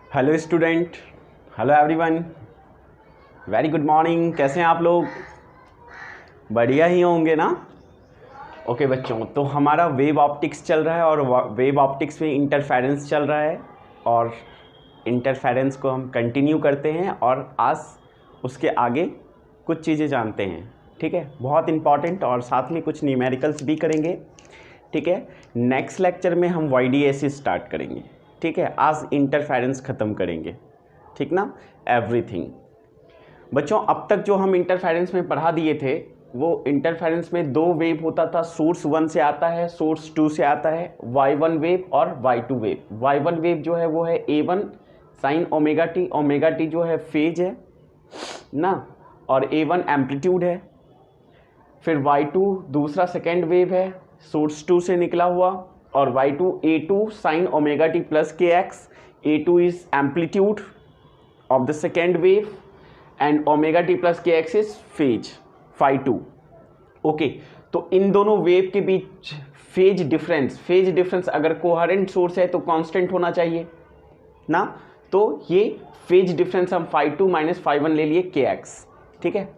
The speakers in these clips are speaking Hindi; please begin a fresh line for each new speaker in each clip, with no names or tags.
Hello student, hello everyone, very good morning. कैसे हैं आप लोग? बढ़िया ही होंगे ना? ओके बच्चों, तो हमारा वेव ऑप्टिक्स चल रहा है और वेव ऑप्टिक्स में इंटरफेरेंस चल रहा है और इंटरफेरेंस को हम कंटिन्यू करते हैं और आज उसके आगे कुछ चीज़ें जानते हैं। ठीक है, बहुत इंपॉर्टेंट, और साथ में कुछ न्यूमेरिकल्स भी करेंगे। ठीक है, नेक्स्ट लेक्चर में हम YDAC स्टार्ट करेंगे। ठीक है, आज इंटरफेरेंस ख़त्म करेंगे। ठीक ना, एवरीथिंग। बच्चों, अब तक जो हम इंटरफेरेंस में पढ़ा दिए थे, वो इंटरफेरेंस में दो वेव होता था। सोर्स 1 से आता है, सोर्स 2 से आता है, Y1 वेव और Y2 वेव। Y1 वेव जो है वो है A1 sign omega T, omega T जो है फेज है ना, और A1 एम्पलीट्यूड है। फिर Y2 दूसरा सेकेंड वेव है, सोर्स 2 से निकला हुआ, और Y2 A2 sine omega T plus KX। A2 is amplitude of the second wave and omega T plus KX is phase φ2। Okay, तो इन दोनों वेव के बीच फेज डिफरेंस अगर कोहेरेंट सोर्स है तो कांस्टेंट होना चाहिए ना, तो ये फेज डिफरेंस हम φ2 माइनस φ1 ले लिए KX। ठीक है,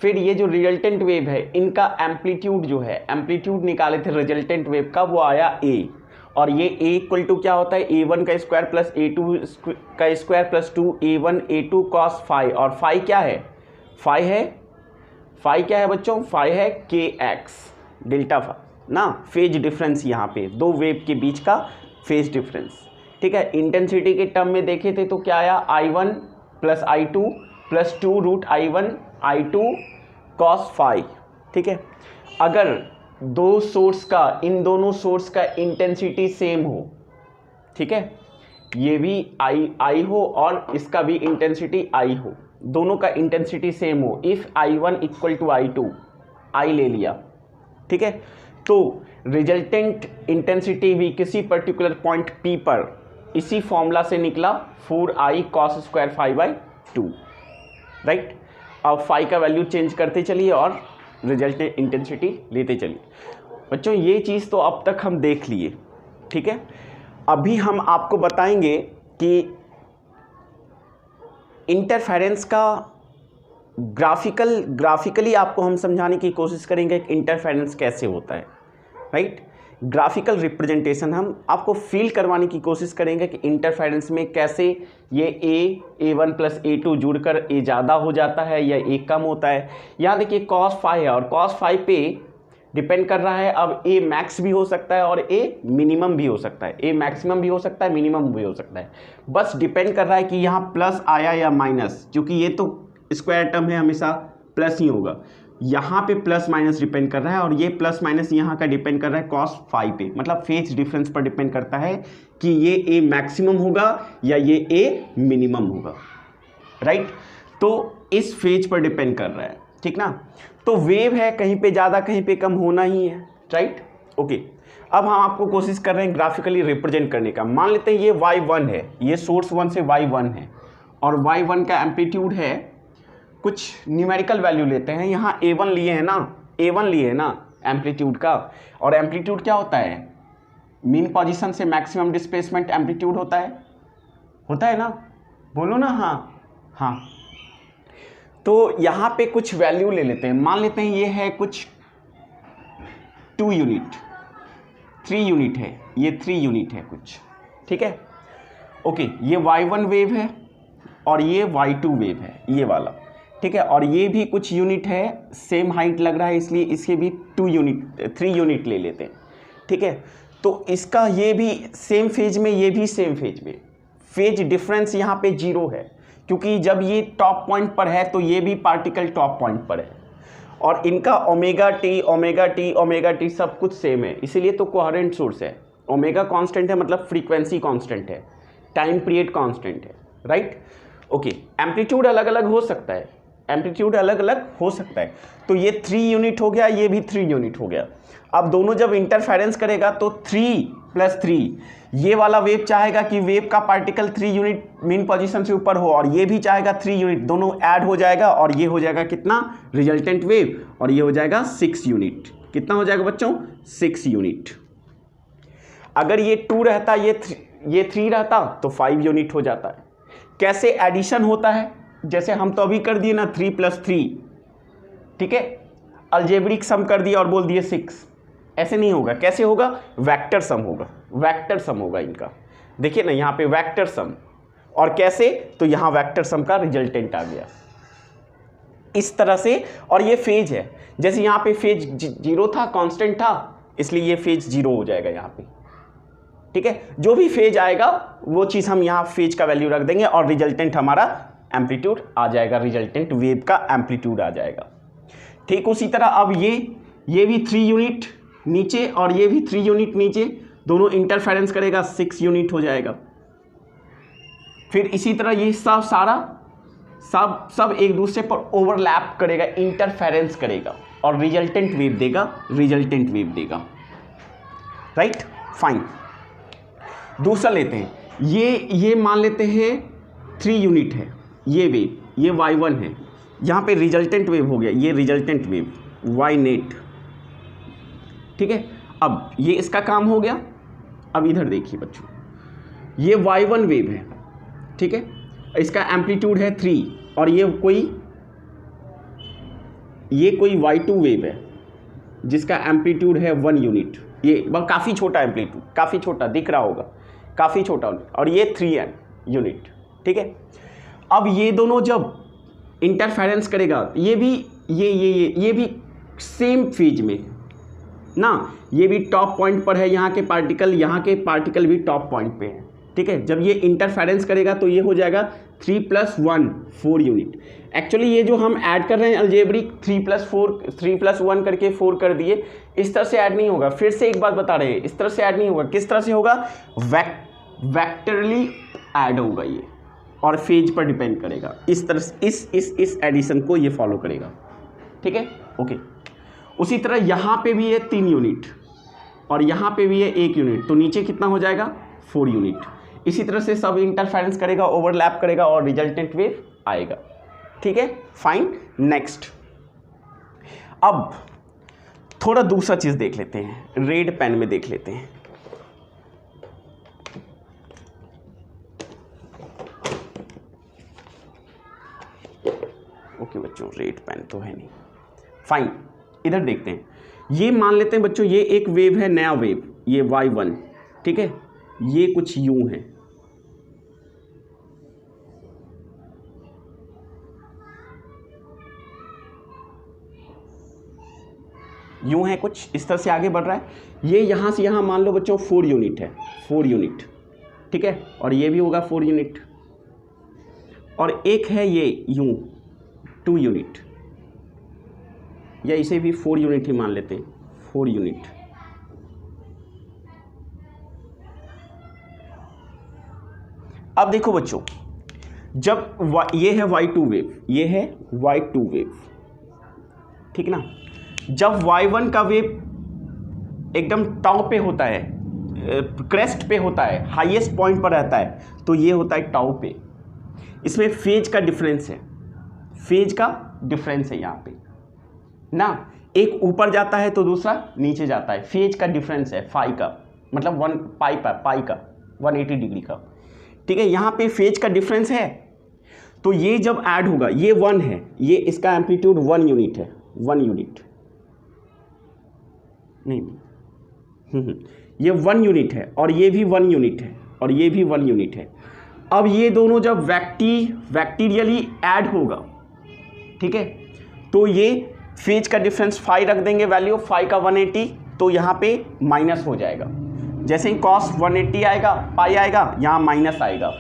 फिर ये जो रिजल्टेंट वेव है, इनका एम्पलीट्यूड जो है, एम्पलीट्यूड निकाले थे रिजल्टेंट वेव का, वो आया A, और ये A इक्वल टू क्या होता है, A1 का स्क्वायर प्लस A2 का square plus 2A1 A2 cos phi, और फाई क्या है, फाई क्या है बच्चों, फाई है KX डेल्टा फाई ना, फेज डिफरेंस यहाँ पे दो वेव के बीच का फेज डिफरेंस। ठीक है, इंटेंसिटी के टर्म में देखे थे तो क्या आया, I1 plus I2 plus 2 root I1 I2 cos phi. ठीक है, अगर दो सोर्स का, इन दोनों सोर्स का इंटेंसिटी सेम हो, ठीक है, ये भी I हो और इसका भी इंटेंसिटी I हो, दोनों का इंटेंसिटी सेम हो, if I1 equal to I2, I ले लिया। ठीक है, तो रिजल्टेंट इंटेंसिटी भी किसी पर्टिकुलर पॉइंट P पर इसी फॉर्मूला से निकला, 4I cos square phi by 2। Right, अब फाई का वैल्यू चेंज करते चलिए और रिजल्टेंट इंटेंसिटी लेते चलिए। बच्चों, ये चीज़ तो अब तक हम देख लिए। ठीक है, अभी हम आपको बताएंगे कि इंटरफेरेंस का ग्राफिकली आपको हम समझाने की कोशिश करेंगे कि इंटरफेरेंस कैसे होता है। राइट, ग्राफिकल रिप्रेजेंटेशन हम आपको फील करवाने की कोशिश करेंगे कि इंटरफेरेंस में कैसे ये A1 प्लस A2 जुड़कर A ज़्यादा हो जाता है या A कम होता है। यहाँ देखिए cos फाई है, और cos फाई पे डिपेंड कर रहा है, अब A मैक्स भी हो सकता है और A मिनिमम भी हो सकता है, A मैक्सिमम भी हो सकता है, मिनिमम भी हो सकता है। बस डिपेंड कर रहा है कि यहाँ प्लस आया या माइनस, क्योंकि ये तो स्क्वायर टर्म है, हमेशा प्लस ही होगा। यहाँ पे प्लस माइनस डिपेंड कर रहा है, और ये प्लस माइनस यहाँ का डिपेंड कर रहा है cos फाई पे, मतलब फेज डिफरेंस पर डिपेंड करता है कि ये A मैक्सिमम होगा या ये A मिनिमम होगा। राइट, तो इस फेज पर डिपेंड कर रहा है। ठीक ना, तो वेव है, कहीं पे ज़्यादा कहीं पे कम होना ही है। राइट, ओके, अब हम आपको कोशिश कर रहे हैं ग्राफिकली रिप्रेजेंट करने का। मान लेते हैं ये Y1 है, ये सोर्स 1 से Y1 है, और Y1 का एम्पलीट्यूड है, कुछ न्यूमेरिकल वैल्यू लेते हैं, यहाँ A1 लिए हैं ना, A1 लिए हैं ना एम्पलीट्यूड का, और एम्पलीट्यूड क्या होता है, मीन पोजीशन से मैक्सिमम डिस्प्लेसमेंट एम्पलीट्यूड होता है ना, बोलो ना, हाँ। तो यहाँ पे कुछ वैल्यू ले लेते हैं, मान लेते हैं ये है कुछ 2 यूनिट, 3 यूनिट है, ये 3 यूनिट है कुछ। ठीक है, ओके, ये Y1 वेव है और ये Y2 वेव है, ये वाला। ठीक है, और ये भी कुछ यूनिट है, सेम हाइट लग रहा है, इसलिए इसके भी 3 यूनिट ले लेते हैं। ठीक है, तो इसका ये भी सेम फेज में, ये भी सेम फेज में, फेज डिफरेंस यहाँ पे 0 है, क्योंकि जब ये टॉप पॉइंट पर है तो ये भी पार्टिकल टॉप पॉइंट पर है, और इनका ओमेगा टी सब कुछ सेम है, इसीलिए तो कोहेरेंट सोर्स है। ओमेगा कांस्टेंट है, मतलब फ्रीक्वेंसी कांस्टेंट है, टाइम पीरियड कांस्टेंट है। राइट, ओके, एम्पलीट्यूड अलग अलग हो सकता है, तो ये 3 यूनिट हो गया, ये भी 3 यूनिट हो गया। अब दोनों जब इंटरफेरेंस करेगा तो 3 प्लस 3, ये वाला वेव चाहेगा कि वेव का पार्टिकल 3 यूनिट मीन पोजीशन से ऊपर हो, और ये भी चाहेगा 3 यूनिट, दोनों ऐड हो जाएगा, और ये हो जाएगा कितना, रिजल्टेंट वेव, और ये हो जाएगा 6 यूनिट। कितना हो जाएगा बच्चों, 6 यूनिट। अगर ये 2 रहता, ये 3 रहता तो 5 यूनिट हो जाता है। कैसे एडिशन होता है, जैसे हम तो अभी कर दिए ना 3 + 3, ठीक है, अलजेब्रिक सम कर दिया और बोल दिए 6, ऐसे नहीं होगा। कैसे होगा, वेक्टर सम होगा, वेक्टर सम होगा इनका। देखिए ना यहाँ पे वेक्टर सम, और कैसे, तो यहाँ वेक्टर सम का रिजल्टेंट आ गया इस तरह से। और ये फेज है, जैसे यहाँ पे फेज 0 था, कांस्टेंट था, इसलिए ये फेज 0 हो जाएगा यहाँ पे, ठीक है। जो भी फेज आएगा वो चीज़ हम यहाँ फेज का वैल्यू रख देंगे और रिजल्टेंट हमारा एम्पलीट्यूड आ जाएगा, रिजल्टेंट वेव का एम्पलीट्यूड आ जाएगा। ठीक उसी तरह अब ये भी 3 यूनिट नीचे और ये भी 3 यूनिट नीचे, दोनों इंटरफेरेंस करेगा, 6 यूनिट हो जाएगा। फिर इसी तरह ये सब एक दूसरे पर ओवरलैप करेगा, इंटरफेरेंस करेगा और रिजल्टेंट वेव देगा, राइट, फाइन। दूसरा लेते हैं, ये मान लेते हैं 3 यूनिट है, ये वेव, ये y1 है, यहाँ पे रिजल्टेंट वेव हो गया, ये रिजल्टेंट वेव y नेट, ठीक है। अब ये इसका काम हो गया। अब इधर देखिए बच्चों, ये y1 वेव है, ठीक है, इसका एम्पलीट्यूड है 3 और ये कोई y2 वेव है जिसका एम्पलीट्यूड है 1 यूनिट। ये काफ़ी छोटा एम्पलीट्यूड, काफ़ी छोटा दिख रहा होगा, काफ़ी छोटा, और ये 3 यूनिट, ठीक है। अब ये दोनों जब इंटरफेरेंस करेगा, ये भी सेम फेज में ना, ये भी टॉप पॉइंट पर है, यहाँ के पार्टिकल भी टॉप पॉइंट पे है, ठीक है। जब ये इंटरफेरेंस करेगा तो ये हो जाएगा 3 + 1 4 यूनिट। एक्चुअली ये जो हम ऐड कर रहे हैं अलजेब्रिक 3 + 1 करके 4 कर दिए, इस तरह से ऐड नहीं होगा। फिर से एक बात बता रहे हैं, इस तरह से ऐड नहीं होगा। किस तरह से होगा, वेक्टरली ऐड होगा ये, और फेज पर डिपेंड करेगा। इस तरह से इस एडिशन को ये फॉलो करेगा, ठीक है, ओके। उसी तरह यहाँ पे भी है 3 यूनिट और यहाँ पे भी है 1 यूनिट, तो नीचे कितना हो जाएगा 4 यूनिट। इसी तरह से सब इंटरफेरेंस करेगा, ओवरलैप करेगा और रिजल्टेंट वेव आएगा, ठीक है, फाइन। नेक्स्ट, अब थोड़ा दूसरा चीज़ देख लेते हैं, रेड पेन में देख लेते हैं। ओके बच्चों, रेड पेन तो है नहीं, फाइन। इधर देखते हैं, ये मान लेते हैं बच्चों, ये एक वेव है, नया वेव, ये y1, ठीक है, ये कुछ यूं है, यूं है, कुछ इस तरह से आगे बढ़ रहा है। ये यहां से यहां मान लो बच्चों 4 यूनिट है, 4 यूनिट, ठीक है, और ये भी होगा 4 यूनिट, और एक है ये यूं 2 यूनिट, या इसे भी 4 यूनिट ही मान लेते हैं, 4 यूनिट। अब देखो बच्चों, जब ये है y2 वेव, ये है y2 वेव, ठीक ना। जब y1 का वेव एकदम टॉप पे होता है, क्रेस्ट पे होता है, हाईएस्ट पॉइंट पर रहता है, तो ये होता है टाउ पे। इसमें फेज का डिफरेंस है, फेज का डिफरेंस है यहाँ पे ना, एक ऊपर जाता है तो दूसरा नीचे जाता है, फेज का डिफरेंस है, फाई का मतलब 1 पाई का 180 डिग्री का, ठीक है। यहाँ पे फेज का डिफरेंस है, तो ये जब ऐड होगा, ये 1 है, ये इसका एम्पलीट्यूड 1 यूनिट है, 1 यूनिट नहीं, ये 1 यूनिट है, और ये भी 1 यूनिट है, और ये भी 1 यूनिट है। अब ये दोनों जब वैक्टीरियली ऐड होगा, ठीक है, तो ये फेज का डिफरेंस फाई रख देंगे, वैल्यू फाई का 180, तो यहाँ पे माइनस हो जाएगा। जैसे ही कॉस 180 आएगा, पाई आएगा, यहाँ माइनस आएगा,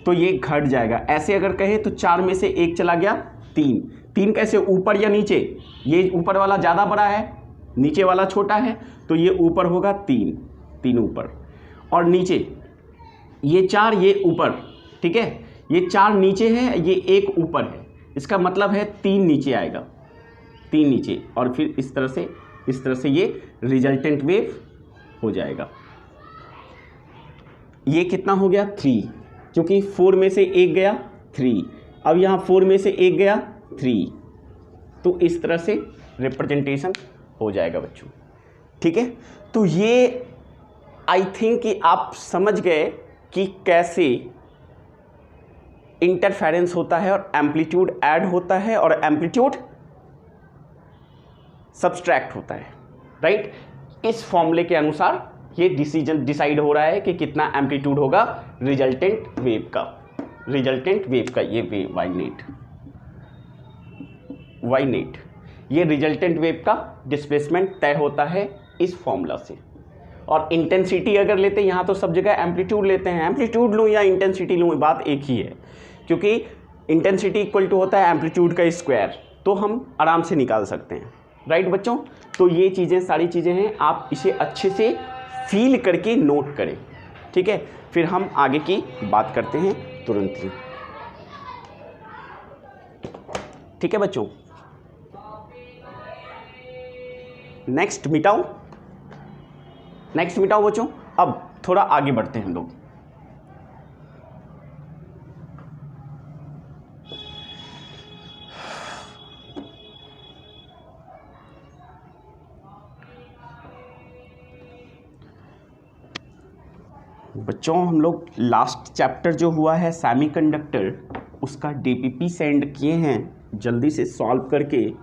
तो ये घट जाएगा। ऐसे अगर कहे तो 4 में से 1 चला गया, 3 कैसे, ऊपर या नीचे, ये ऊपर वाला ज़्यादा बड़ा है, नीचे वाला छोटा है, तो ये ऊपर होगा 3 ऊपर, और नीचे ये 4, ये ऊपर, ठीक है, ये 4 नीचे है, ये 1 ऊपर है, इसका मतलब है 3 नीचे आएगा, 3 नीचे, और फिर इस तरह से ये रिजल्टेंट वेव हो जाएगा। ये कितना हो गया 3, क्योंकि 4 में से 1 गया 3, अब यहाँ 4 में से 1 गया 3, तो इस तरह से रिप्रेजेंटेशन हो जाएगा बच्चों, ठीक है। तो ये आई थिंक कि आप समझ गए कि कैसे इंटरफेरेंस होता है और एम्पलीट्यूड ऐड होता है और एम्पलीट्यूड सब्सट्रैक्ट होता है, राइट। इस फॉर्मूले के अनुसार ये डिसाइड हो रहा है कि कितना एम्पलीट्यूड होगा रिजल्टेंट वेव का ये वेव वाई नेट ये रिजल्टेंट वेव का डिस्प्लेसमेंट तय होता है इस फॉर्मूला से। और इंटेंसिटी अगर लेते हैं, यहाँ तो सब जगह एम्पलीट्यूड लेते हैं, एम्पलीट्यूड लूँ या इंटेंसिटी लूँ बात एक ही है, क्योंकि इंटेंसिटी इक्वल टू होता है एम्पलीट्यूड का स्क्वायर, तो हम आराम से निकाल सकते हैं, राइट बच्चों। तो ये चीज़ें सारी चीज़ें हैं, आप इसे अच्छे से फील करके नोट करें, ठीक है। फिर हम आगे की बात करते हैं तुरंत ही, ठीक है बच्चों। नेक्स्ट मिटाओ बच्चों। अब थोड़ा आगे बढ़ते हैं हम लोग। बच्चों हम लोग लास्ट चैप्टर जो हुआ है सेमीकंडक्टर, उसका डीपीपी सेंड किए हैं, जल्दी से सॉल्व करके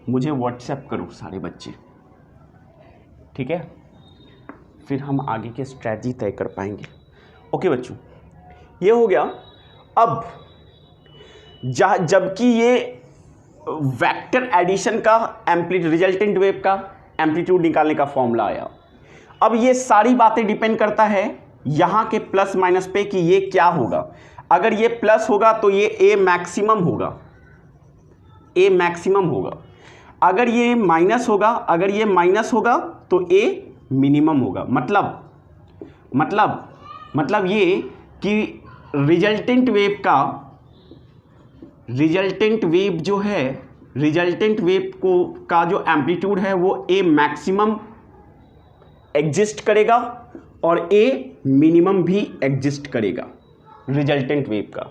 मुझे व्हाट्सएप करो सारे बच्चे, ठीक है। फिर हम आगे के स्ट्रैटेजी तय कर पाएंगे। ओके बच्चों, ये हो गया। अब जबकि ये वेक्टर एडिशन का रिजल्टेंट वेव का एम्पलीट्यूड निकालने का फॉर्मूला आया, अब ये सारी बातें डिपेंड करता है यहाँ के प्लस माइनस पे कि ये क्या होगा। अगर ये प्लस होगा तो ये ए मैक्सिमम होगा, अगर ये माइनस होगा तो ए मिनिमम होगा। मतलब ये कि रिजल्टेंट वेव का जो एम्पलीट्यूड है वो ए मैक्सिमम एग्जिस्ट करेगा और ए मिनिमम भी एग्जिस्ट करेगा रिजल्टेंट वेव का।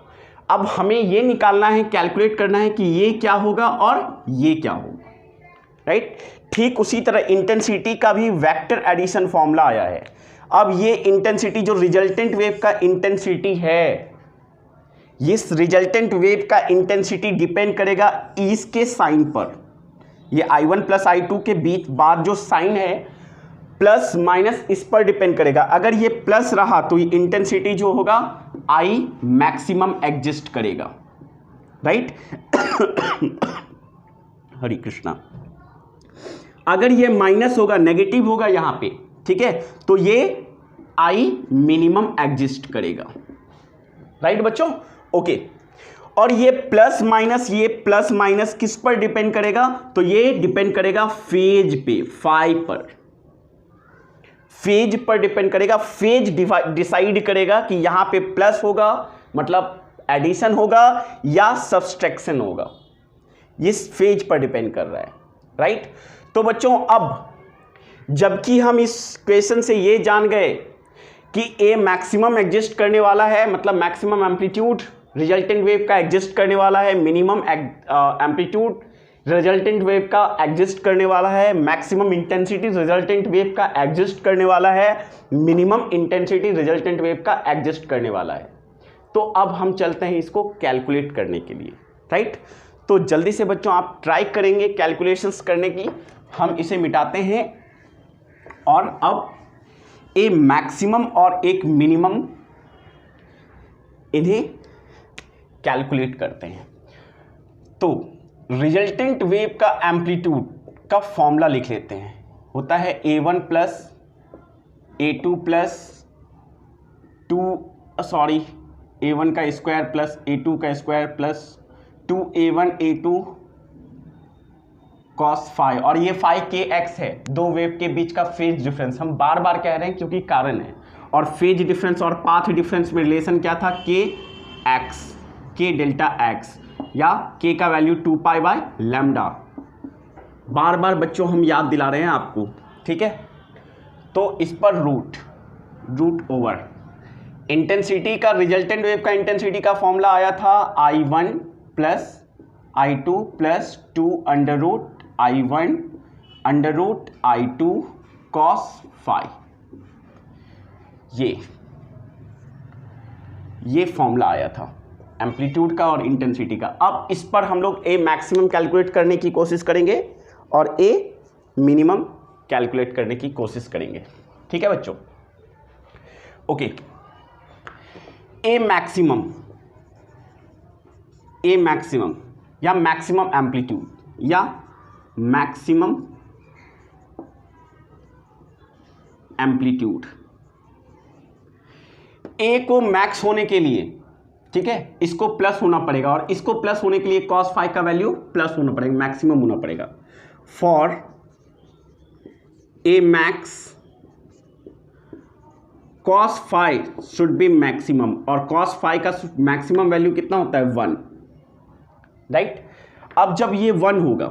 अब हमें ये निकालना है, कैलकुलेट करना है कि ये क्या होगा और ये क्या होगा, राइट। ठीक उसी तरह इंटेंसिटी का भी वेक्टर एडिशन फॉर्मूला आया है। अब ये इंटेंसिटी जो रिजल्टेंट वेव का इंटेंसिटी है, इस रिजल्टेंट वेव का इंटेंसिटी डिपेंड करेगा इसके साइन पर। ये I1 प्लस I2 के बीच बाद जो साइन है प्लस माइनस इस पर डिपेंड करेगा। अगर ये प्लस रहा तो इंटेंसिटी जो होगा I मैक्सिमम एग्जिस्ट करेगा, राइट। हरे कृष्णा। अगर ये माइनस होगा, नेगेटिव होगा यहाँ पे, ठीक है, तो ये I मिनिमम एग्जिस्ट करेगा, राइट बच्चों। ओके, और ये प्लस माइनस किस पर डिपेंड करेगा, तो ये डिपेंड करेगा फेज पे, फाई पर, फेज पर डिपेंड करेगा। फेज डिसाइड करेगा कि यहां पे प्लस होगा मतलब एडिशन होगा या सब्सट्रैक्शन होगा, इस फेज पर डिपेंड कर रहा है, राइट। तो बच्चों अब जबकि हम इस क्वेश्चन से ये जान गए कि ए मैक्सिमम एग्जिस्ट करने वाला है, मतलब मैक्सिमम एम्पलीट्यूड रिजल्टेंट वेव का एग्जिस्ट करने वाला है, मिनिमम एम्पलीट्यूड रिजल्टेंट वेव का एग्जिस्ट करने वाला है, मैक्सिमम इंटेंसिटी रिजल्टेंट वेव का एग्जिस्ट करने वाला है, मिनिमम इंटेंसिटी रिजल्टेंट वेव का एग्जिस्ट करने वाला है। तो अब हम चलते हैं इसको कैलकुलेट करने के लिए, राइट। तो जल्दी से बच्चों आप ट्राई करेंगे कैलकुलेशंस करने की। हम इसे मिटाते हैं और अब ए मैक्सिमम और एक मिनिमम इन्हें कैलकुलेट करते हैं। तो रिजल्टेंट वेव का एम्पलीट्यूड का फॉर्मूला लिख लेते हैं, होता है A1 plus A2 plus A1 का स्क्वायर प्लस A2 का square plus 2A1 A2 cos phi, और ये फाई kx है, दो वेव के बीच का फेज डिफरेंस। हम बार बार कह रहे हैं क्योंकि कारण है। और फेज डिफरेंस और पाथ डिफरेंस में रिलेशन क्या था, k डेल्टा x, या k का वैल्यू 2 पाई बाय लैम्डा। बार बार बच्चों हम याद दिला रहे हैं आपको, ठीक है। तो इस पर रूट ओवर इंटेंसिटी का, रिजल्टेंट वेव का इंटेंसिटी का फॉर्मूला आया था I1 plus I2 plus 2 under root I1 under root I2 cos phi. ये ये फॉर्मूला आया था एम्पलीट्यूड का और इंटेंसिटी का। अब इस पर हम लोग ए मैक्सिमम कैलकुलेट करने की कोशिश करेंगे और ए मिनिमम कैलकुलेट करने की कोशिश करेंगे। ठीक है बच्चों, ओके। ए मैक्सिमम या मैक्सिमम एम्पलीट्यूड या मैक्सिमम एम्पलीट्यूड, ए को मैक्स होने के लिए, ठीक है, इसको प्लस होना पड़ेगा और इसको प्लस होने के लिए cos फाई का वैल्यू प्लस होना पड़ेगा, मैक्सिमम होना पड़ेगा। For a max cos phi should be maximum, और cos फाई का मैक्सिमम वैल्यू कितना होता है 1, राइट। अब जब ये 1 होगा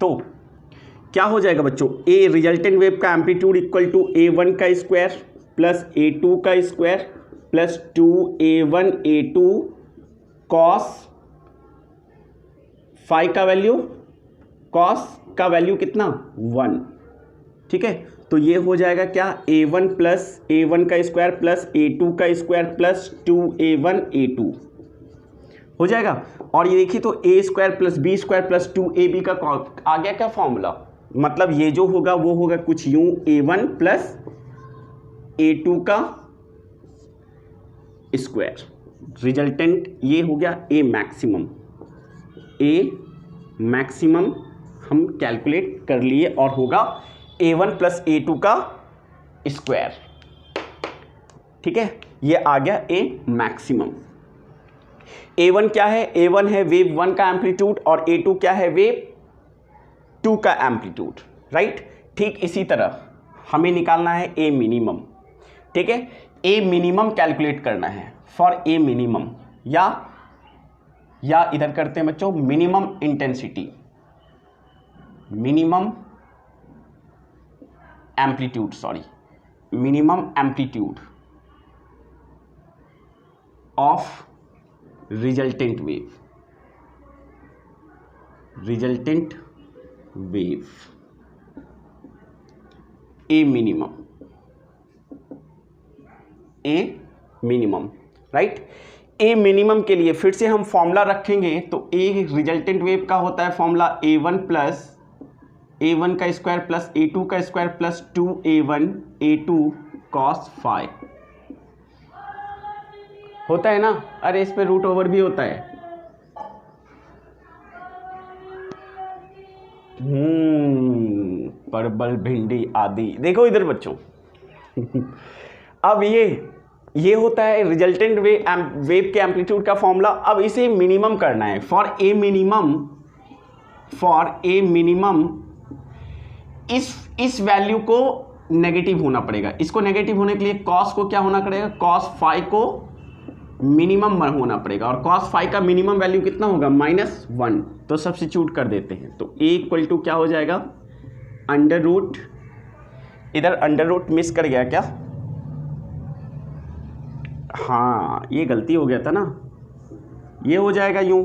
तो क्या हो जाएगा बच्चों, ए रिजल्टेंट वेव का एम्पलीट्यूड इक्वल टू A1 का स्क्वायर प्लस A2 का square plus 2A1 A2 cos phi का वैल्यू, cos का वैल्यू कितना 1, ठीक है। तो ये हो जाएगा क्या, A1 प्लस A1 का स्क्वायर प्लस A2 का स्क्वायर प्लस 2A1 A2 हो जाएगा। और ये देखिए तो A square plus B square plus 2AB का आ गया क्या फॉर्मूला, मतलब ये जो होगा वो होगा कुछ यूं, A1 प्लस A2 का स्क्वायर, रिजल्टेंट ये हो गया ए मैक्सिमम। ए मैक्सिमम हम कैलकुलेट कर लिए और होगा A1 प्लस A2 का स्क्वायर, ठीक है। ये आ गया ए मैक्सिमम। A1 क्या है, A1 है वेव 1 का एम्पलीट्यूड और A2 क्या है, वेव 2 का एम्पलीट्यूड, राइट। ठीक इसी तरह हमें निकालना है ए मिनिमम, ठीक है। ए मिनिमम कैलकुलेट करना है फॉर ए मिनिमम, या इधर करते हैं बच्चों minimum intensity, minimum amplitude, sorry minimum amplitude of resultant wave, resultant wave A minimum, A minimum, right. A minimum के लिए फिर से हम फॉर्मूला रखेंगे तो ए रिजल्टेंट वेव का होता है फॉर्मूला A1 प्लस A1 का स्क्वायर प्लस A2 का square plus 2A1 A2 cos phi, होता है ना। अरे इस पे रूट ओवर भी होता है, परवल भिंडी आदि, देखो इधर बच्चों अब ये होता है रिजल्टेंट वेव के एम्पलीट्यूड का फॉर्मूला। अब इसे मिनिमम करना है फॉर ए मिनिमम इस वैल्यू को नेगेटिव होना पड़ेगा। इसको नेगेटिव होने के लिए cos को क्या होना पड़ेगा, cos फाई को मिनिमम होना पड़ेगा और cos फाई का मिनिमम वैल्यू कितना होगा -1। तो सब्स्टिट्यूट कर देते हैं तो a इक्वल टू क्या हो जाएगा, अंडर रूट, इधर अंडर रूट मिस कर गया क्या, हाँ ये गलती हो गया था ना, ये हो जाएगा यूं,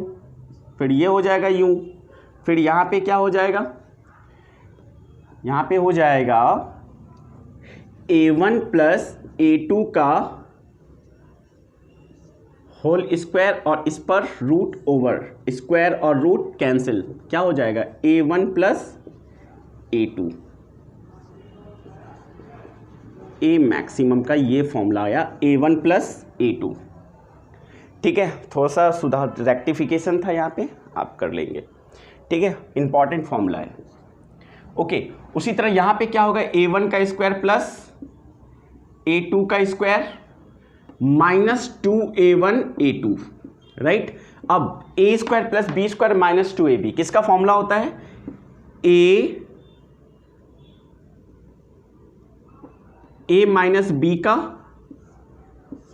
फिर ये हो जाएगा यूं, फिर यहाँ पे क्या हो जाएगा, यहाँ पे हो जाएगा A1 प्लस A2 का होल स्क्वायर और इस पर रूट ओवर, स्क्वायर और रूट कैंसिल, क्या हो जाएगा A1 प्लस A2, ए मैक्सिमम का ये फॉर्मूला आया A1 प्लस A2, ठीक है। थोड़ा सा सुधार रेक्टिफिकेशन था यहाँ पे, आप कर लेंगे, ठीक है, इंपॉर्टेंट फॉर्मूला है, ओके। उसी तरह यहाँ पे क्या होगा, A1 का स्क्वायर प्लस A2 का square minus 2A1 A2, right. अब A square plus B square minus 2AB किसका फॉर्मूला होता है, ए माइनस बी का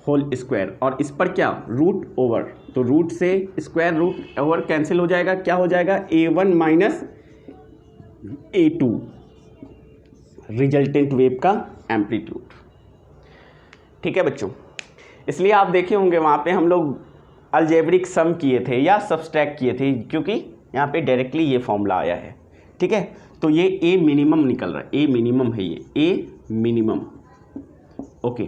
होल स्क्वायर और इस पर क्या रूट ओवर, तो रूट से स्क्वायर रूट ओवर कैंसिल हो जाएगा, क्या हो जाएगा A1 minus A2 resultant wave का एम्पलीट्यूड, ठीक है बच्चों। इसलिए आप देखे होंगे वहाँ पे हम लोग अलजेब्रिक सम किए थे या सब्सट्रैक्ट किए थे, क्योंकि यहाँ पे डायरेक्टली ये फॉर्मूला आया है, ठीक है। तो ये ए मिनिमम निकल रहा है, ए मिनिमम है ये, ए मिनिमम, ओके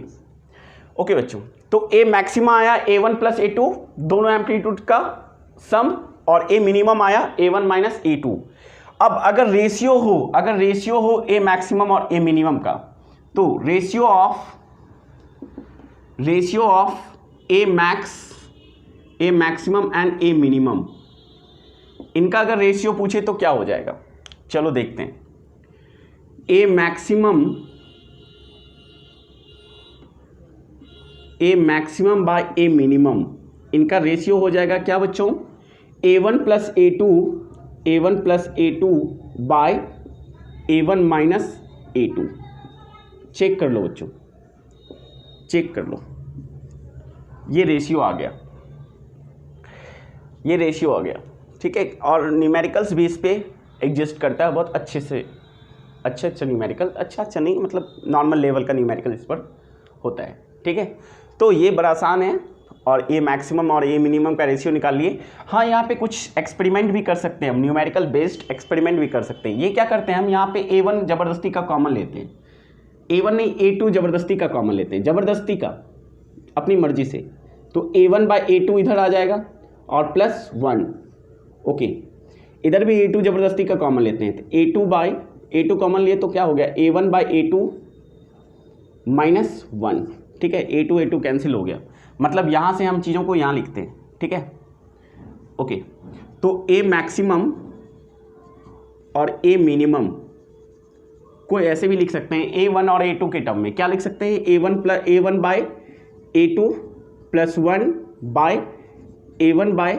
ओके बच्चों, तो ए मैक्सिमा आया A1 प्लस A2 दोनों एम्पलीट्यूड का सम, और ए मिनिमम आया A1 माइनस A2। अब अगर रेशियो हो ए मैक्सिमम और ए मिनिमम का, तो ratio of A maximum and A minimum, इनका अगर रेशियो पूछे तो क्या हो जाएगा, चलो देखते हैं। ए मैक्सिमम बाय ए मिनिमम, इनका रेशियो हो जाएगा क्या बच्चों, A1 plus A2 bye A1 minus A2। Check कर लो बच्चों, चेक कर लो, ये रेशियो आ गया, ठीक है। और न्यूमेरिकल्स भी इस पे एग्जिस्ट करता है बहुत अच्छे से, अच्छा न्यूमेरिकल, अच्छा नहीं मतलब नॉर्मल लेवल का न्यूमेरिकल इस पर होता है, ठीक है। तो ये बड़ा आसान है, और ए मैक्सिमम और ए मिनिमम का रेशियो निकाल लिए। हाँ, यहाँ पे कुछ एक्सपेरिमेंट भी कर सकते हैं हम, न्यूमेरिकल बेस्ड एक्सपेरिमेंट भी कर सकते हैं। ये क्या करते हैं हम, यहाँ पे A1 ज़बरदस्ती का कॉमन लेते हैं, A1 नहीं A2 ज़बरदस्ती का कॉमन लेते हैं, ज़बरदस्ती का अपनी मर्जी से, तो A1 बाय A2 इधर आ जाएगा और प्लस 1। ओके, इधर भी A2 ज़बरदस्ती का कॉमन लेते हैं, तो A2 बाय A2 कॉमन लिए तो क्या हो गया, A1 बाय A2 माइनस 1, ठीक है। A2 कैंसिल हो गया, मतलब यहाँ से हम चीज़ों को यहाँ लिखते हैं, ठीक है। ओके, तो ए मैक्सिमम और ए मिनिमम को ऐसे भी लिख सकते हैं, A1 और A2 के टर्म में क्या लिख सकते हैं, A1 by A2 plus 1 by A1 by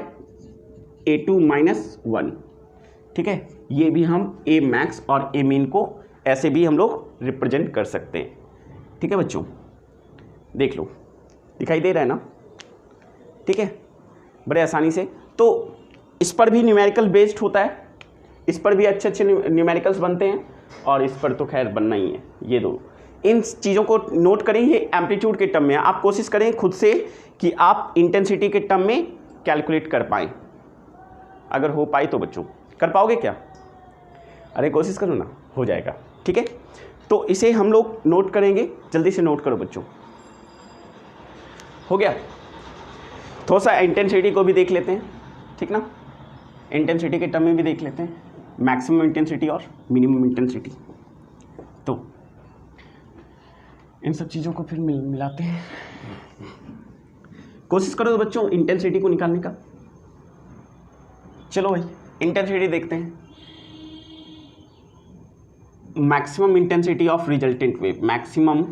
A2 minus 1, ठीक है। ये भी हम ए मैक्स और ए मिन को ऐसे भी हम लोग रिप्रेजेंट कर सकते हैं, ठीक है बच्चों। देख लो, दिखाई दे रहा है ना, ठीक है, बड़े आसानी से। तो इस पर भी न्यूमेरिकल बेस्ड होता है, इस पर भी अच्छे न्यूमेरिकल्स बनते हैं, और इस पर तो खैर बनना ही है। ये दो इन चीज़ों को नोट करें, ये एम्पलीट्यूड के टर्म में। आप कोशिश करें खुद से कि आप इंटेंसिटी के टर्म में कैलकुलेट कर पाएँ, अगर हो पाए तो बच्चों। कर पाओगे क्या, अरे कोशिश करो ना, हो जाएगा, ठीक है। तो इसे हम लोग नोट करेंगे, जल्दी से नोट करो बच्चों। हो गया, थोड़ा सा इंटेंसिटी को भी देख लेते हैं, ठीक ना, इंटेंसिटी के टर्म में भी देख लेते हैं, मैक्सिमम इंटेंसिटी और मिनिमम इंटेंसिटी। तो इन सब चीज़ों को फिर मिलाते हैं, कोशिश करो तो बच्चों इंटेंसिटी को निकालने का। चलो भाई इंटेंसिटी देखते हैं, maximum intensity of resultant wave, maximum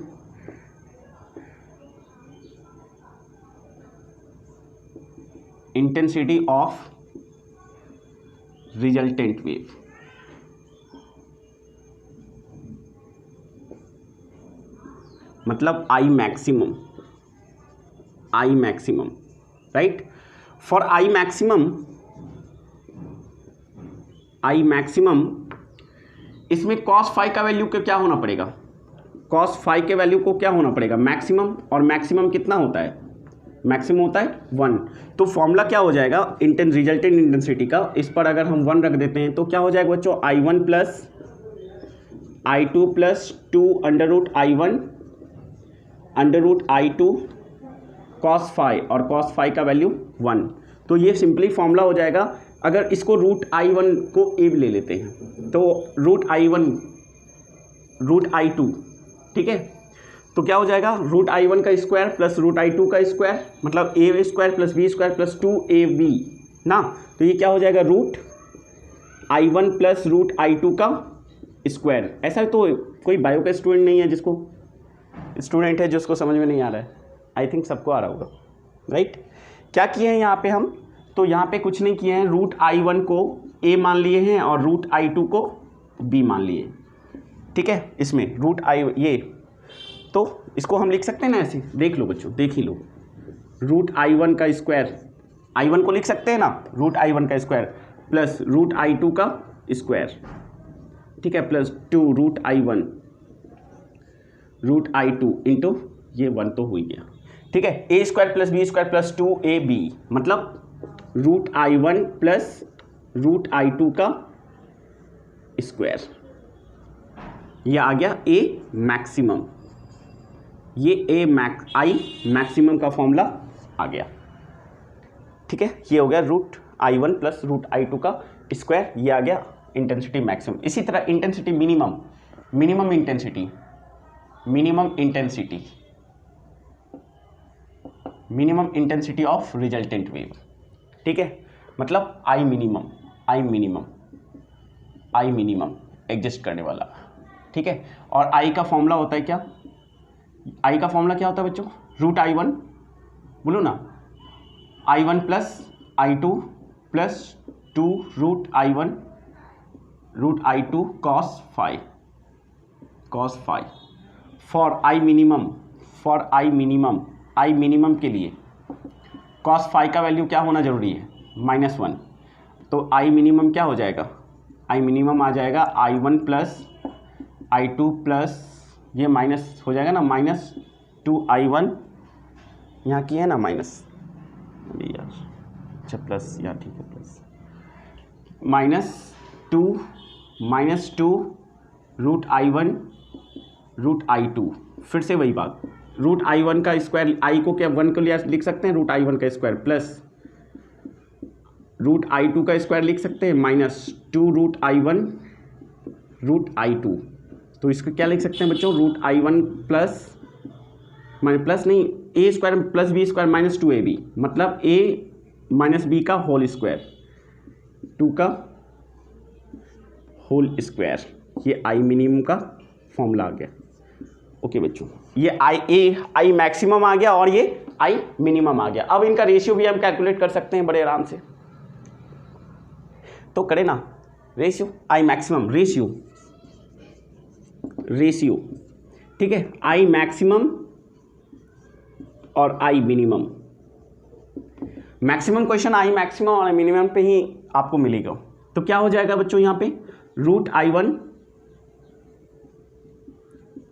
intensity of resultant wave, मतलब I maximum, right. For I maximum इसमें cos फाई का वैल्यू क्या होना पड़ेगा, cos फाई के वैल्यू को क्या होना पड़ेगा, मैक्सिमम, और मैक्सिमम कितना होता है, मैक्सिमम होता है 1। तो फॉर्मूला क्या हो जाएगा रिजल्टेंट इंटेंसिटी का, इस पर अगर हम 1 रख देते हैं तो क्या हो जाएगा बच्चों, I1 plus I2 plus 2 under root I2 cos phi, और cos फाई का वैल्यू 1। तो ये सिंपली फॉर्मूला हो जाएगा। अगर इसको रूट I1 को ए ले लेते हैं तो रूट I2, ठीक है, तो क्या हो जाएगा, रूट I1 का स्क्वायर प्लस रूट I2 का स्क्वायर, मतलब a square plus b square plus 2ab ना। तो ये क्या हो जाएगा, root I1 plus root I2 का स्क्वायर। ऐसा तो कोई बायो का स्टूडेंट नहीं है स्टूडेंट है जिसको समझ में नहीं आ रहा है, आई थिंक सबको आ रहा होगा, राइट। क्या किए हैं यहाँ पे हम, तो यहाँ पे कुछ नहीं किए हैं, रूट I1 को a मान लिए हैं और रूट I2 को b मान लिए, ठीक है। इसमें रूट ये, तो इसको हम लिख सकते हैं ना ऐसे, देख लो बच्चों, देख ही लो, रूट I1 का स्क्वायर, I1 को लिख सकते हैं ना, रूट I1 का स्क्वायर प्लस रूट I2 का स्क्वायर, ठीक है, plus 2 root I1 root I2 into ये 1 तो हो ही गया, ठीक है। a square plus b square plus 2ab, मतलब root I1 plus root I2 का स्क्वायर, ये आ गया a मैक्सिमम, ये ए मैक्स आई मैक्सिमम का फॉर्मूला आ गया, ठीक है। ये हो गया root I1 plus root I2 का स्क्वायर, ये आ गया इंटेंसिटी मैक्सिमम। इसी तरह intensity minimum, minimum intensity of resultant wave, ठीक है। मतलब आई मिनिमम एग्जिस्ट करने वाला, ठीक है। और आई का फॉर्मूला होता है क्या, आई का फॉर्मूला क्या होता है बच्चों, रूट I1, बोलो ना, I1 plus I2 plus 2 root I1 root I2 cos phi for I minimum के लिए कॉस फाई का वैल्यू क्या होना जरूरी है, -1। तो आई मिनिमम क्या हो जाएगा, आई मिनिमम आ जाएगा I1 प्लस I2 प्लस ये माइनस हो जाएगा ना, -2I1, यहाँ की है ना माइनस, अरे यार अच्छा प्लस यार, ठीक है plus, -2 root I1 root I2, फिर से वही बात, रूट I1 का स्क्वायर, आई को क्या 1 को लिख सकते हैं, रूट I1 का स्क्वायर प्लस रूट I2 का स्क्वायर लिख सकते हैं, -2 रूट I1 रूट I2। तो इसको क्या लिख सकते हैं बच्चों, रूट I1 प्लस प्लस नहीं, A square plus B square -2ab, मतलब a माइनस बी का होल स्क्वायर, 2 का होल स्क्वायर, ये आई मिनिमम का फॉर्मूला आ गया। ओके बच्चों, ये आई मैक्सिमम आ गया और ये आई मिनिमम आ गया। अब इनका रेशियो भी हम कैलकुलेट कर सकते हैं बड़े आराम से, तो करें ना, रेशियो आई मैक्सिमम, रेशियो ठीक है, आई मैक्सिमम और I minimum. Maximum question I maximum और मिनिमम पे ही आपको मिलेगा। तो क्या हो जाएगा बच्चों, यहाँ पे root I1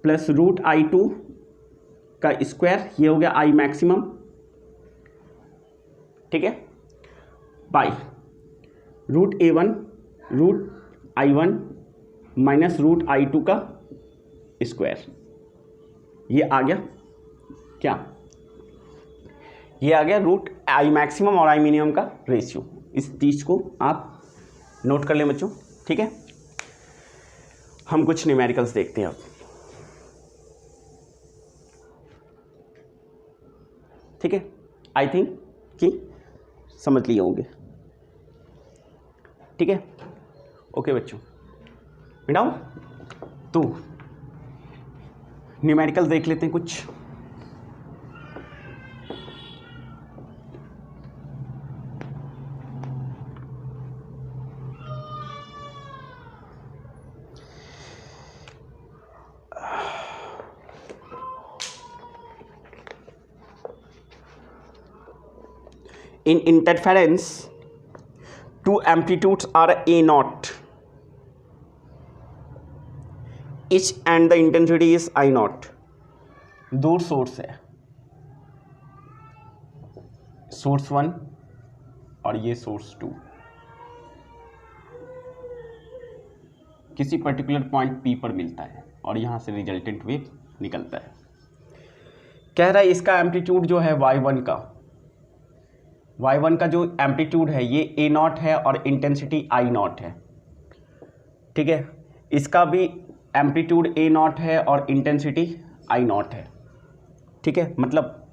plus root I2 का स्क्वायर, ये हो गया आई मैक्सिमम, ठीक है, by root A1 root I1 minus root I2 का स्क्वायर, ये आ गया क्या, ये आ गया रूट आई मैक्सिमम और आई मिनिमम का रेशियो। इस चीज़ को आप नोट कर लें बच्चों, ठीक है। हम कुछ न्यूमेरिकल्स देखते हैं अब, ठीक है। आई थिंक कि समझ लिए होंगे, ठीक है। ओके बच्चों, मिटाओ तो न्यूमेरिकल देख लेते हैं कुछ। In interference, two amplitudes are A0 each and the intensity is I0। दो सोर्स है, सोर्स 1 और ये सोर्स 2, किसी पर्टिकुलर पॉइंट P पर मिलता है और यहाँ से रिजल्टेंट वेव निकलता है। कह रहा है इसका एम्पलीट्यूड जो है y1 का जो एम्पलीट्यूड है ये A0 है और इंटेंसिटी I0 है, ठीक है। इसका भी एम्पलीट्यूड A0 है और इंटेंसिटी I0 है, ठीक है। मतलब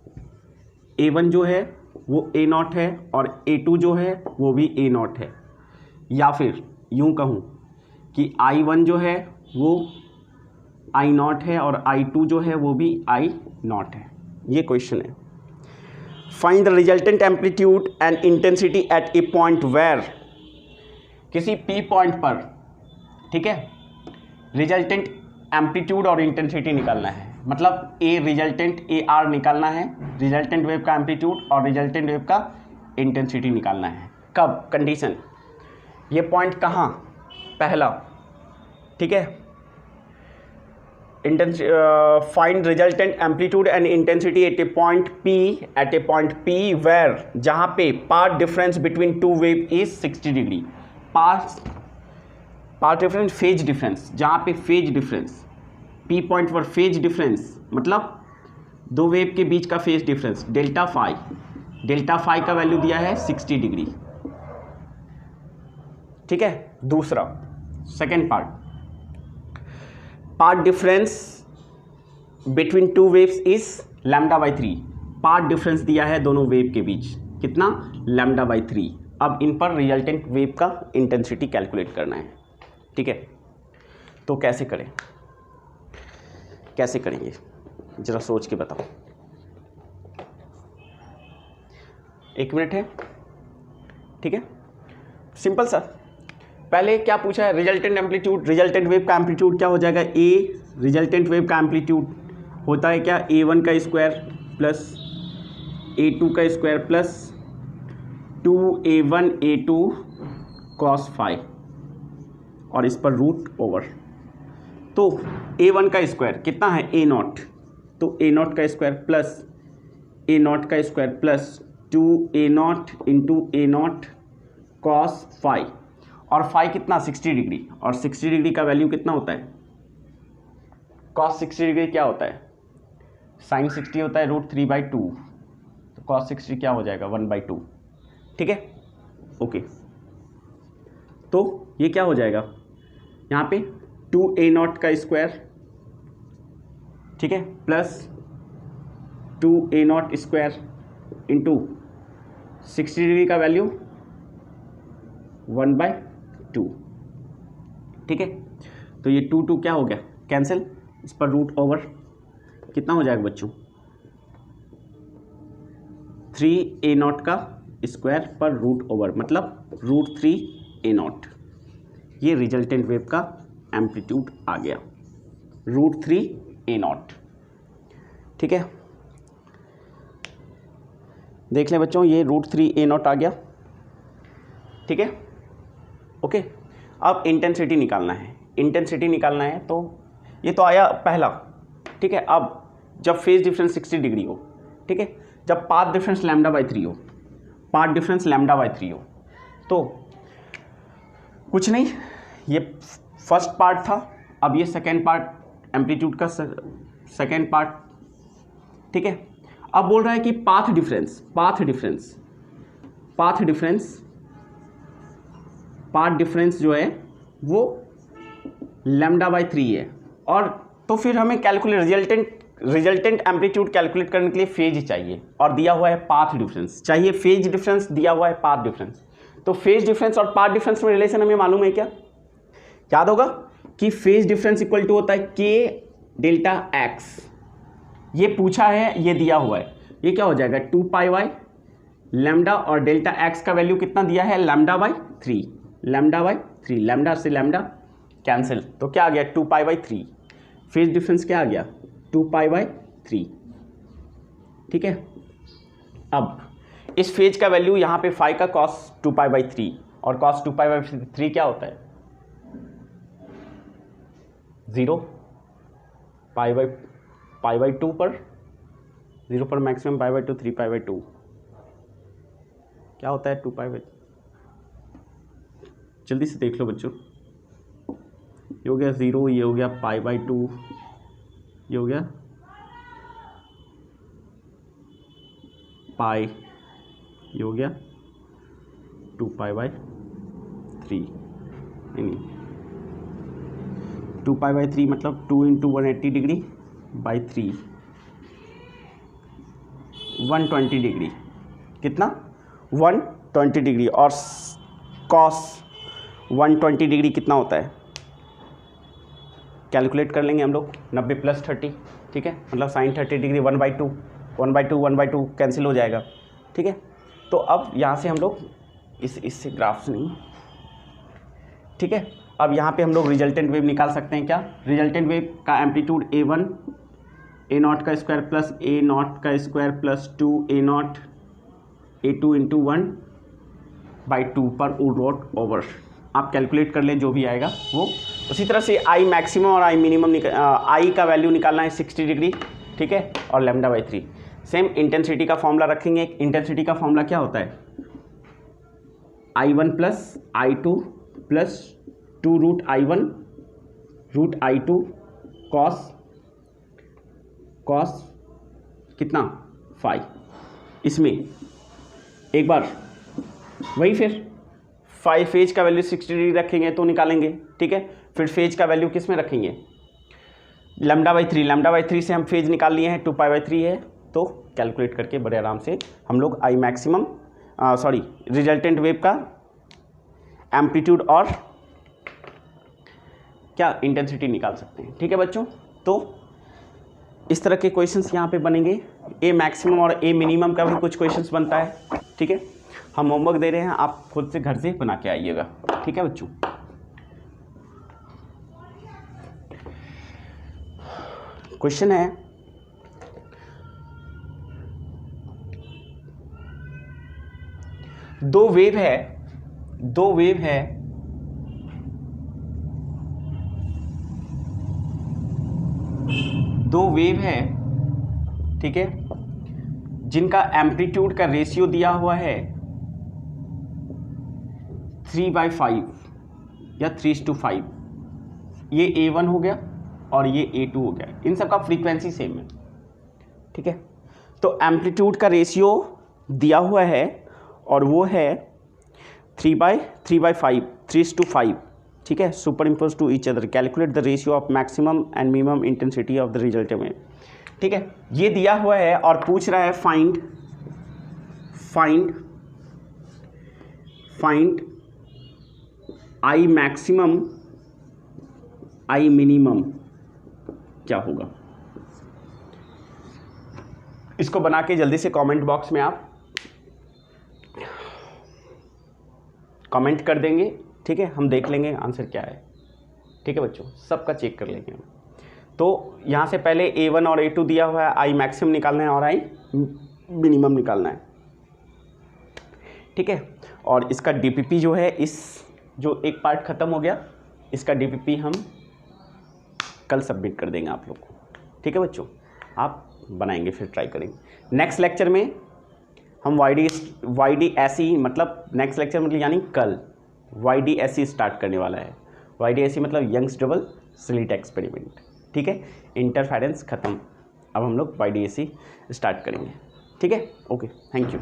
A1 जो है वो A0 है और A2 जो है वो भी A0 है, या फिर यूँ कहूँ कि I1 जो है वो I0 है और I2 जो है वो भी I0 है। ये क्वेश्चन है, find the resultant amplitude and intensity at a point where, किसी P पॉइंट पर, ठीक है, रिजल्टेंट एम्पलीट्यूड और इंटेंसिटी निकालना है। मतलब ए रिजल्टेंट AR निकालना है, रिजल्टेंट वेव का एम्पलीट्यूड और रिजल्टेंट वेव का इंटेंसिटी निकालना है। कब, कंडीशन, ये पॉइंट कहाँ, पहला, ठीक है, find resultant amplitude and intensity at a point P where, जहाँ पे path difference between two wave is 60 डिग्री। पाथ डिफरेंस, फेज डिफरेंस, जहाँ पे फेज डिफरेंस P पॉइंट पर फेज डिफरेंस मतलब दो वेव के बीच का फेज डिफरेंस डेल्टा फाई का वैल्यू दिया है 60 डिग्री। ठीक है, दूसरा second part difference between two waves is λ/3। Part difference दिया है दोनों वेव के बीच, कितना, λ/3। अब इन पर रिजल्टेंट वेव का इंटेंसिटी कैलकुलेट करना है। ठीक है, तो कैसे करेंगे जरा सोच के बताओ। 1 मिनट है। ठीक है, सिंपल सा। पहले क्या पूछा है, रिजल्टेंट एम्पलीट्यूड। रिजल्टेंट वेव का एम्पलीट्यूड क्या हो जाएगा, ए। रिजल्टेंट वेव का एम्पलीट्यूड होता है क्या, A1 का स्क्वायर प्लस A2 का square plus 2A1 A2 cos phi, और इस पर रूट ओवर। तो A1 का स्क्वायर कितना है, A0, तो A0 का स्क्वायर प्लस A0 का square plus 2A0 into A0 cos phi, और फाई कितना, 60 डिग्री, और 60 डिग्री का वैल्यू कितना होता है, cos 60 डिग्री क्या होता है, sin 60 होता है √3/2, तो cos 60 क्या हो जाएगा, 1/2। ठीक है, ओके। तो ये क्या हो जाएगा, यहाँ पे 2A0 का स्क्वायर, ठीक है, plus 2A0 square into 60 degree का वैल्यू 1/2। ठीक है, तो ये 2 क्या हो गया, कैंसिल, इस पर रूट ओवर कितना हो जाएगा बच्चों, 3A0 का स्क्वायर पर रूट ओवर, मतलब √3A0। ये रिजल्टेंट वेव का एम्पलीट्यूड आ गया, √3A0। ठीक है, देख लें बच्चों, ये √3A0 आ गया। ठीक है, ओके। अब इंटेंसिटी निकालना है, तो ये तो आया पहला। ठीक है, अब जब फेज डिफरेंस 60 डिग्री हो, ठीक है, जब पाथ डिफरेंस λ/3 हो, तो कुछ नहीं, ये फर्स्ट पार्ट था, अब ये सेकेंड पार्ट, एम्पलीट्यूड का सेकेंड पार्ट। ठीक है, अब बोल रहा है कि पाथ डिफरेंस जो है वो λ/3 है, और तो फिर हमें रिजल्टेंट एम्पलीट्यूड कैलकुलेट करने के लिए फेज चाहिए, और दिया हुआ है पाथ डिफरेंस चाहिए, फेज डिफरेंस दिया हुआ है पाथ डिफरेंस। तो फेज डिफरेंस और पाथ डिफरेंस में रिलेशन हमें मालूम है क्या, याद होगा कि फेज डिफरेंस इक्वल टू होता है k∆x। ये पूछा है, ये दिया हुआ है, ये क्या हो जाएगा 2πy लैम्डा, और डेल्टा x का वैल्यू कितना दिया है, λ/3, लैम्डा से लैम्डा कैंसिल, तो क्या आ गया 2π/3। फेज डिफरेंस क्या आ गया 2π/3। ठीक है, अब इस फेज का वैल्यू यहाँ पे फाई का cos 2π/3, और cos 2π/3 क्या होता है 0, π/2 पर 0 पर मैक्सिमम π/2 3π/2 क्या होता है 2π/, जल्दी से देख लो बच्चों, ये हो गया 0, ये हो गया π/2, ये हो गया पाई, ये हो गया 2π/3, नहीं 2π/3 मतलब 2 × 180 डिग्री बाई 3, 120 डिग्री, कितना 120 डिग्री, और cos 120 डिग्री कितना होता है, कैलकुलेट कर लेंगे हम लोग, 90 + 30। ठीक है, मतलब sin 30 डिग्री 1/2 कैंसिल हो जाएगा। ठीक है, तो अब यहाँ से हम लोग इससे ग्राफ नहीं, ठीक है, अब यहाँ पे हम लोग रिजल्टेंट वेव निकाल सकते हैं क्या, रिजल्टेंट वेव का एम्पलीट्यूड A1 A0 का स्क्वायर प्लस A0 का स्क्वायर प्लस 2A0 A2 × 1/2 पर रूट ओवर, आप कैलकुलेट कर लें जो भी आएगा वो। उसी तरह से आई मैक्सिमम और आई मिनिमम आई का वैल्यू निकालना है 60 डिग्री, ठीक है, और λ/3। सेम इंटेंसिटी का फॉर्मूला रखेंगे, इंटेंसिटी का फॉर्मूला क्या होता है I1 + I2 + 2√I1 √I2 cos कितना 5, इसमें एक बार वही फिर 5 फेज का वैल्यू 60 डिग्री रखेंगे तो निकालेंगे, ठीक है। फिर फेज का वैल्यू किस में रखेंगे, λ/3 से हम फेज निकाल लिए हैं, 2π/3 है, तो कैलकुलेट करके बड़े आराम से हम लोग आई मैक्सिमम रिजल्टेंट वेव का एम्पलीट्यूड और क्या इंटेंसिटी निकाल सकते हैं, ठीक है बच्चों। तो इस तरह के क्वेश्चंस यहाँ पे बनेंगे, ए मैक्सिमम और ए मिनिमम का भी कुछ क्वेश्चंस बनता है, ठीक है। हम होमवर्क दे रहे हैं, आप खुद से घर से बना के आइएगा, ठीक है बच्चों। क्वेश्चन है, दो वेव है, ठीक है, जिनका एम्पलीट्यूड का रेशियो दिया हुआ है 3/5 या 3:5, ये A1 हो गया और ये A2 हो गया, इन सब का फ्रीक्वेंसी सेम है, ठीक है। तो एम्पलीट्यूड का रेशियो दिया हुआ है और वो है 3/5, ठीक है। Superimpose to each other, calculate the ratio of maximum and minimum intensity of the resultant wave, ठीक है। ये दिया हुआ है और पूछ रहा है find I maximum I minimum क्या होगा। इसको बना के जल्दी से कमेंट बॉक्स में आप कमेंट कर देंगे, ठीक है। हम देख लेंगे आंसर क्या है, ठीक है बच्चों, सबका चेक कर लेंगे हम। तो यहाँ से पहले A1 और A2 दिया हुआ है, आई मैक्सिमम निकालना है और आई मिनिमम निकालना है, ठीक है। और इसका DPP जो है, इस जो एक पार्ट ख़त्म हो गया, इसका DPP हम कल सबमिट कर देंगे आप लोग को, ठीक है बच्चों। आप बनाएंगे, फिर ट्राई करेंगे। नेक्स्ट लेक्चर में हम YDSE मतलब नेक्स्ट लेक्चर मतलब यानी कल YDSE स्टार्ट करने वाला है। YDSE मतलब यंग्स डबल स्लिट एक्सपेरिमेंट, ठीक है। इंटरफेरेंस ख़त्म, अब हम लोग YDSE स्टार्ट करेंगे, ठीक है। Okay, thank you.